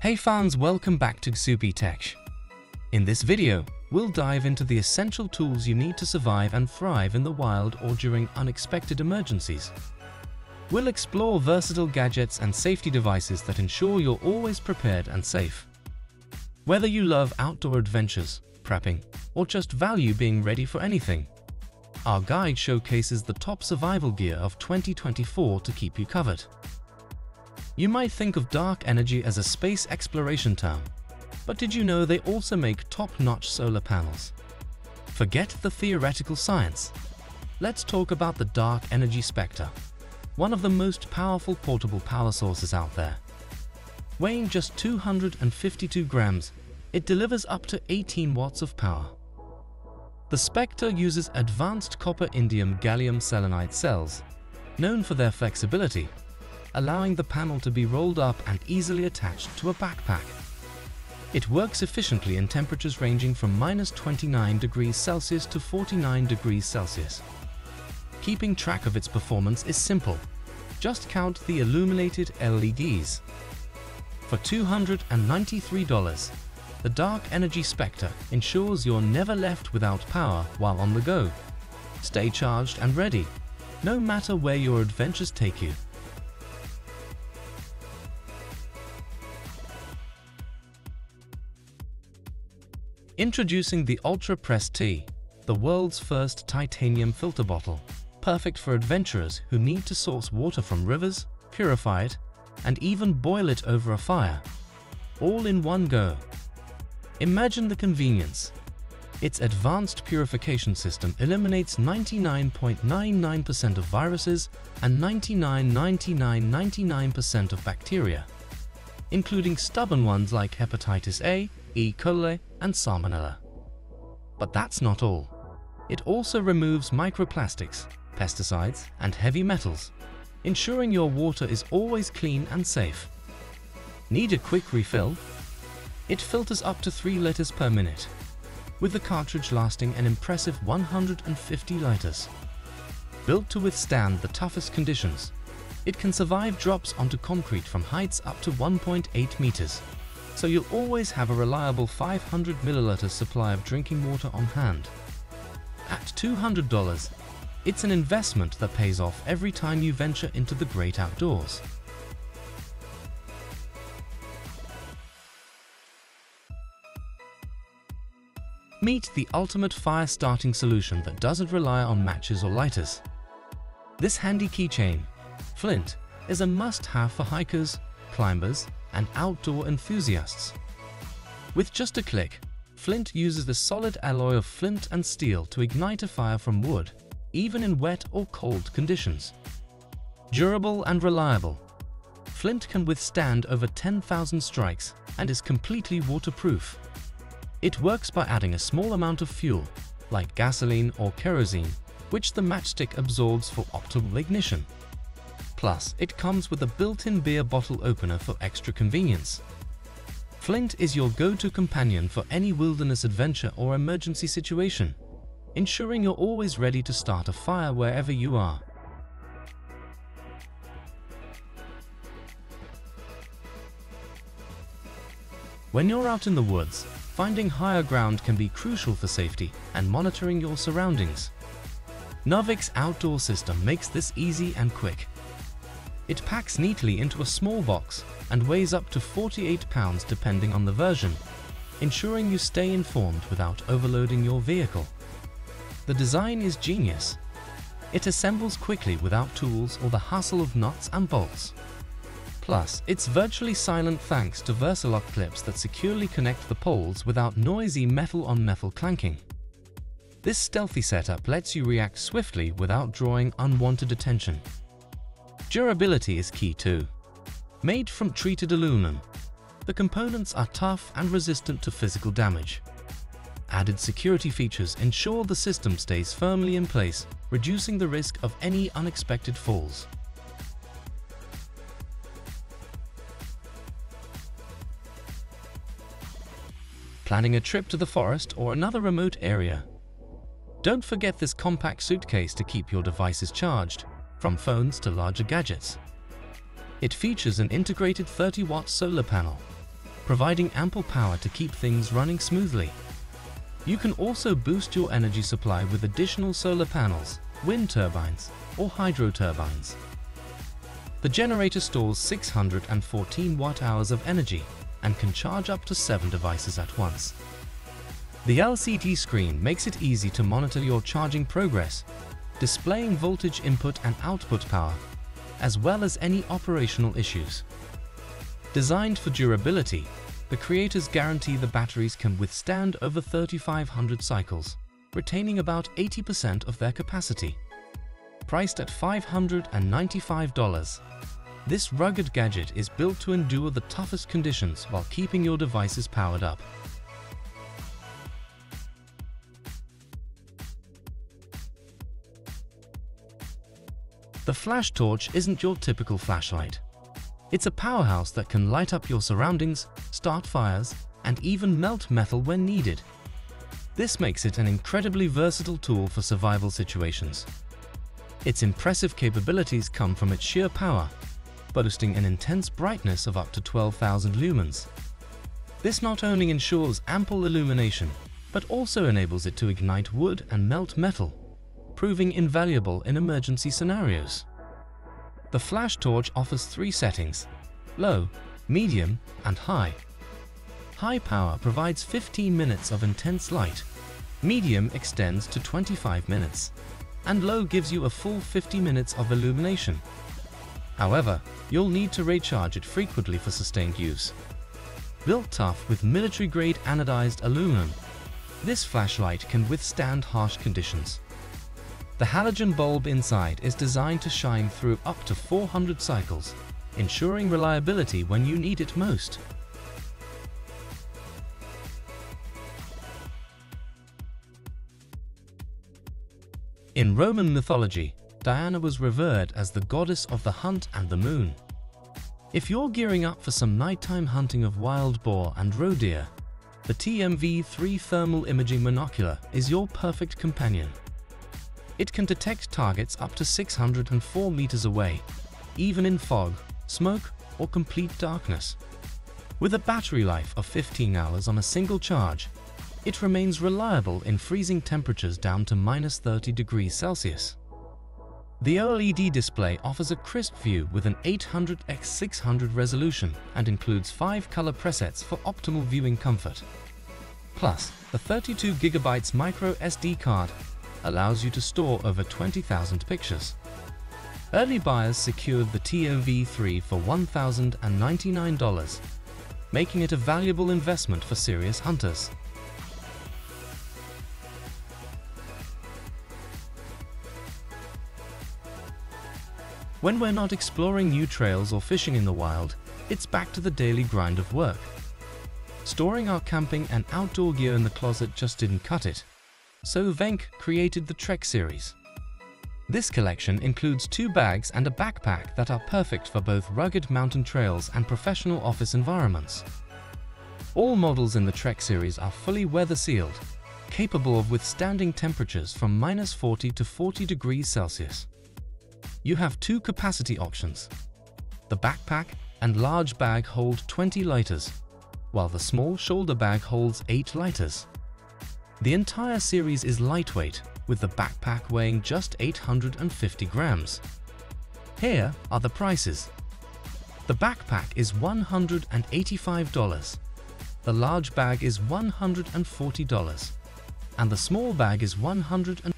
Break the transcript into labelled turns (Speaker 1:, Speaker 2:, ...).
Speaker 1: Hey fans, welcome back to Soupy Tech. In this video, we'll dive into the essential tools you need to survive and thrive in the wild or during unexpected emergencies. We'll explore versatile gadgets and safety devices that ensure you're always prepared and safe. Whether you love outdoor adventures, prepping, or just value being ready for anything, our guide showcases the top survival gear of 2024 to keep you covered. You might think of dark energy as a space exploration term, but did you know they also make top-notch solar panels? Forget the theoretical science. Let's talk about the dark energy Spectre, one of the most powerful portable power sources out there. Weighing just 252 grams, it delivers up to 18 watts of power. The Spectre uses advanced copper-indium gallium selenide cells, known for their flexibility, allowing the panel to be rolled up and easily attached to a backpack. It works efficiently in temperatures ranging from -29 degrees Celsius to 49 degrees Celsius. Keeping track of its performance is simple. Just count the illuminated LEDs. For $293, the Dark Energy Spectre ensures you're never left without power while on the go. Stay charged and ready, no matter where your adventures take you. Introducing the UltraPress T, the world's first titanium filter bottle, perfect for adventurers who need to source water from rivers, purify it, and even boil it over a fire, all in one go. Imagine the convenience. Its advanced purification system eliminates 99.99% of viruses and 99.99% of bacteria, including stubborn ones like hepatitis A, E. coli, and salmonella. But that's not all. It also removes microplastics, pesticides, and heavy metals, ensuring your water is always clean and safe. Need a quick refill? It filters up to 3 liters per minute, with the cartridge lasting an impressive 150 liters. Built to withstand the toughest conditions, it can survive drops onto concrete from heights up to 1.8 meters. So you'll always have a reliable 500 milliliters supply of drinking water on hand. At $200, it's an investment that pays off every time you venture into the great outdoors. Meet the ultimate fire starting solution that doesn't rely on matches or lighters. This handy keychain, Flint, is a must-have for hikers, climbers, and outdoor enthusiasts. With just a click, Flint uses the solid alloy of flint and steel to ignite a fire from wood, even in wet or cold conditions. Durable and reliable, Flint can withstand over 10,000 strikes and is completely waterproof. It works by adding a small amount of fuel, like gasoline or kerosene, which the matchstick absorbs for optimal ignition. Plus, it comes with a built-in beer bottle opener for extra convenience. Flint is your go-to companion for any wilderness adventure or emergency situation, ensuring you're always ready to start a fire wherever you are. When you're out in the woods, finding higher ground can be crucial for safety and monitoring your surroundings. Naik's outdoor system makes this easy and quick. It packs neatly into a small box and weighs up to 48 pounds depending on the version, ensuring you stay informed without overloading your vehicle. The design is genius. It assembles quickly without tools or the hassle of nuts and bolts. Plus, it's virtually silent thanks to Versa-lock clips that securely connect the poles without noisy metal-on-metal clanking. This stealthy setup lets you react swiftly without drawing unwanted attention. Durability is key too. Made from treated aluminum, the components are tough and resistant to physical damage. Added security features ensure the system stays firmly in place, reducing the risk of any unexpected falls. Planning a trip to the forest or another remote area? Don't forget this compact suitcase to keep your devices charged, from phones to larger gadgets. It features an integrated 30-watt solar panel, providing ample power to keep things running smoothly. You can also boost your energy supply with additional solar panels, wind turbines, or hydro turbines. The generator stores 614 watt-hours of energy and can charge up to 7 devices at once. The LCD screen makes it easy to monitor your charging progress, displaying voltage input and output power, as well as any operational issues. Designed for durability, the creators guarantee the batteries can withstand over 3,500 cycles, retaining about 80% of their capacity. Priced at $595, this rugged gadget is built to endure the toughest conditions while keeping your devices powered up. The flash torch isn't your typical flashlight. It's a powerhouse that can light up your surroundings, start fires, and even melt metal when needed. This makes it an incredibly versatile tool for survival situations. Its impressive capabilities come from its sheer power, boasting an intense brightness of up to 12,000 lumens. This not only ensures ample illumination, but also enables it to ignite wood and melt metal, proving invaluable in emergency scenarios. The flash torch offers 3 settings: low, medium, and high. High power provides 15 minutes of intense light, medium extends to 25 minutes, and low gives you a full 50 minutes of illumination. However, you'll need to recharge it frequently for sustained use. Built tough with military-grade anodized aluminum, this flashlight can withstand harsh conditions. The halogen bulb inside is designed to shine through up to 400 cycles, ensuring reliability when you need it most. In Roman mythology, Diana was revered as the goddess of the hunt and the moon. If you're gearing up for some nighttime hunting of wild boar and roe deer, the TNV30 thermal imaging monocular is your perfect companion. It can detect targets up to 604 meters away, even in fog, smoke, or complete darkness. With a battery life of 15 hours on a single charge, it remains reliable in freezing temperatures down to -30 degrees Celsius. The OLED display offers a crisp view with an 800x600 resolution and includes 5 color presets for optimal viewing comfort. Plus, the 32GB micro SD card allows you to store over 20,000 pictures. Early buyers secured the TNV30 for $1,099, making it a valuable investment for serious hunters. When we're not exploring new trails or fishing in the wild, it's back to the daily grind of work. Storing our camping and outdoor gear in the closet just didn't cut it, so VENQUE created the Tre Series. This collection includes 2 bags and a backpack that are perfect for both rugged mountain trails and professional office environments. All models in the Tre Series are fully weather-sealed, capable of withstanding temperatures from -40 to 40 degrees Celsius. You have 2 capacity options. The backpack and large bag hold 20 liters, while the small shoulder bag holds 8 liters. The entire series is lightweight, with the backpack weighing just 850 grams. Here are the prices. The backpack is $185, the large bag is $140, and the small bag is $100.